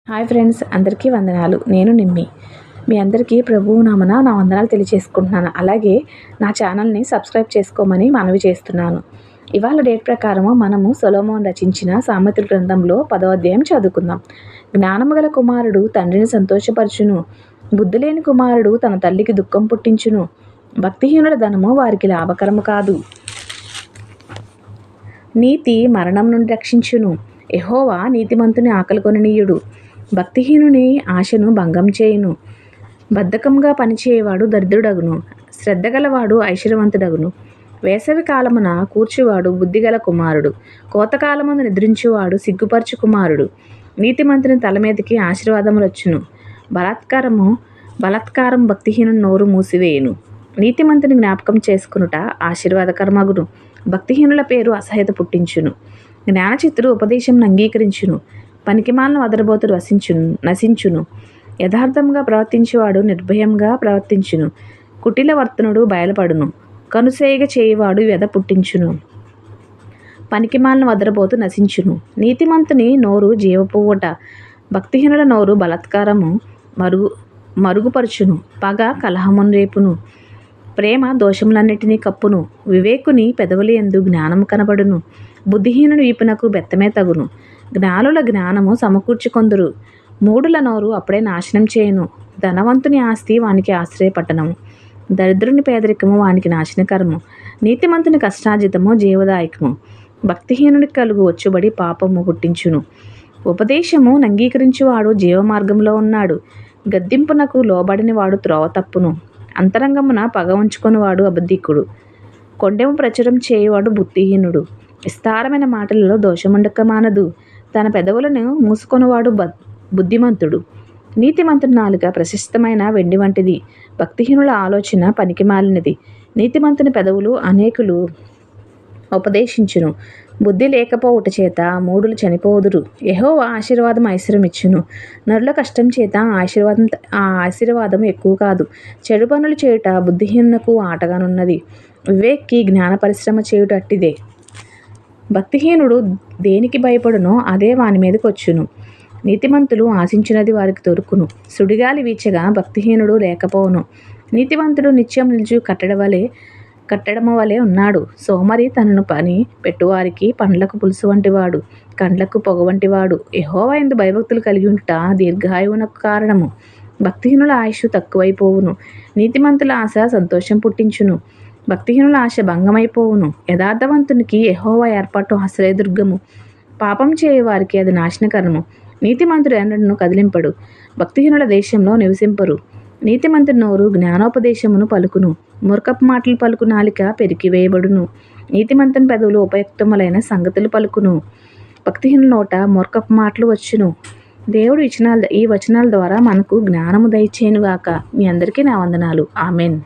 Hi friends, అందరికీ వందనాలు. నేను నిమ్మి. మీ అందరికీ ప్రభువు నామన నా వందనాలు తెలియజేసుకుంటున్నాను. అలాగే నా ఛానల్ని సబ్స్క్రైబ్ చేసుకోమని మనవి చేస్తున్నాను. ఇవాళ డేట్ ప్రకారము మనము సొలొమోన్ రచించిన సామెతల గ్రంథంలో 10వ అధ్యాయం చదువుకుందాం. జ్ఞానము గల కుమారుడు తండ్రిని సంతోషపరచును, బుద్ధి లేని కుమారుడు తన తల్లికి దుఃఖం పుట్టించును. భక్తిహీనుల ధనము వారికి లాభకరము కాదు. నీతి మరణం నుండి రక్షించును, యెహోవా నీతిమంతుని ఆకలి కొననీయుడు. భక్తిహీనుని ఆశను భంగం చేయును, బద్ధకంగా పనిచేయవాడు దరిద్రుడగును, శ్రద్ధగలవాడు ఐశ్వర్యవంతుడగును. వేసవి కాలమున కూర్చువాడు బుద్ధిగల కుమారుడు, కోతకాలమున నిద్రించువాడు సిగ్గుపరచు కుమారుడు. నీతిమంతుని తల మీదకి ఆశీర్వాదములొచ్చును, బలాత్కారం భక్తిహీనుని నోరు మూసివేయును. నీతిమంతుని జ్ఞాపకం చేసుకునుట ఆశీర్వాదకరమగును, భక్తిహీనుల పేరు అసహ్యత పుట్టించును. జ్ఞానచిత్తుడు ఉపదేశం అంగీకరించును, పనికిమాలను వదరబోతుడు నశించును. యథార్థంగా ప్రవర్తించేవాడు నిర్భయంగా ప్రవర్తించును, కుటిల వర్తనుడు బయలుపడును. కనుసేగ చేయువాడు వ్యధ పుట్టించును, పనికిమాలను వదరబోతు నశించును. నీతిమంతుని నోరు జీవపువ్వుట, భక్తిహీనుల నోరు బలాత్కారము మరుగుపరుచును. పగ కలహమును రేపును, ప్రేమ దోషములన్నిటినీ కప్పును. వివేకుని పెదవుల యందు జ్ఞానము కనబడును, బుద్ధిహీనుని వీపునకు బెత్తమే తగును. జ్ఞానుల జ్ఞానము సమకూర్చుకొందురు, మూఢుల నోరు అప్పుడే నాశనం చేయును. ధనవంతుని ఆస్తి వానికి ఆశ్రయపట్టణము, దరిద్రుని పేదరికము వానికి నాశనకరము. నీతిమంతుని కష్టార్జితము జీవదాయకము, భక్తిహీనునికి కలుగు వచ్చుబడి పాపము పుట్టించును. ఉపదేశము అంగీకరించువాడు జీవమార్గంలో ఉన్నాడు, గద్దింపునకు లోబడిన వాడు త్రోవ తప్పును. అంతరంగమున పగ ఉంచుకొనివాడు అబద్ధికుడు, కొండెము ప్రచురం చేయువాడు బుద్ధిహీనుడు. విస్తారమైన మాటలలో దోషముండక మానదు, తన పెదవులను మూసుకొనివాడు బుద్ధిమంతుడు. నీతిమంతుని నాలుక ప్రశస్తమైన వెండి వంటిది, భక్తిహీనుల ఆలోచన పనికిమాలినది. నీతిమంతుని పెదవులు అనేకులు ఉపదేశించును, బుద్ధి లేకపోవుట చేత మూఢులు చనిపోదురు. యెహోవా ఆశీర్వాదం ఐశ్వర్యమిచ్చును, నరుల కష్టం చేత ఆ ఆశీర్వాదం ఎక్కువ కాదు. చెడు పనులు చేయుట బుద్ధిహీనునకు ఆటగానున్నది, వివేక్కి జ్ఞాన పరిశ్రమ చేయుట అట్టిదే. భక్తిహీనుడు దేనికి భయపడునో అదే వాని మీదకి వచ్చును, నీతిమంతులు ఆశించినది వారికి దొరుకును. సుడిగాలి వీచగా భక్తిహీనుడు లేకపోవును, నీతిమంతుడు నిత్యం నిలుచు కట్టడము వలె ఉన్నాడు. సోమరి తనను పని పెట్టువారికి పండ్లకు పులుసు వంటివాడు, కండ్లకు పొగ వంటివాడు. యెహోవా యందు భయభక్తులు కలిగి ఉంట దీర్ఘాయువునకు కారణము. భక్తిహీనుల ఆయుష్ తక్కువైపోవును, నీతిమంతుల ఆశ సంతోషం పుట్టించును. భక్తిహీనుల ఆశ భంగమైపోవును, యథార్థవంతునికి యెహోవా ఏర్పాటు ఆశ్రయదుర్గము. పాపం చేయవారికి అది నాశనకరము, నీతిమంతుడు ఎన్నడను కదిలింపడు. భక్తిహీనుల దేశంలో నివసింపరు. నీతిమంతుడి నోరు జ్ఞానోపదేశమును పలుకును, మూర్ఖపు మాటలు పలుకు నాలిక పెరికివేయబడును. నీతిమంతుని పెదవులు ఉపయుక్తములైన సంగతులు పలుకును, భక్తిహీనుల నోట మూర్ఖపు మాటలు వచ్చును. దేవుడు ఈ వచనాల ద్వారా మనకు జ్ఞానము దయచేయునుగాక. మీ అందరికీ నా వందనాలు. ఆమెన్.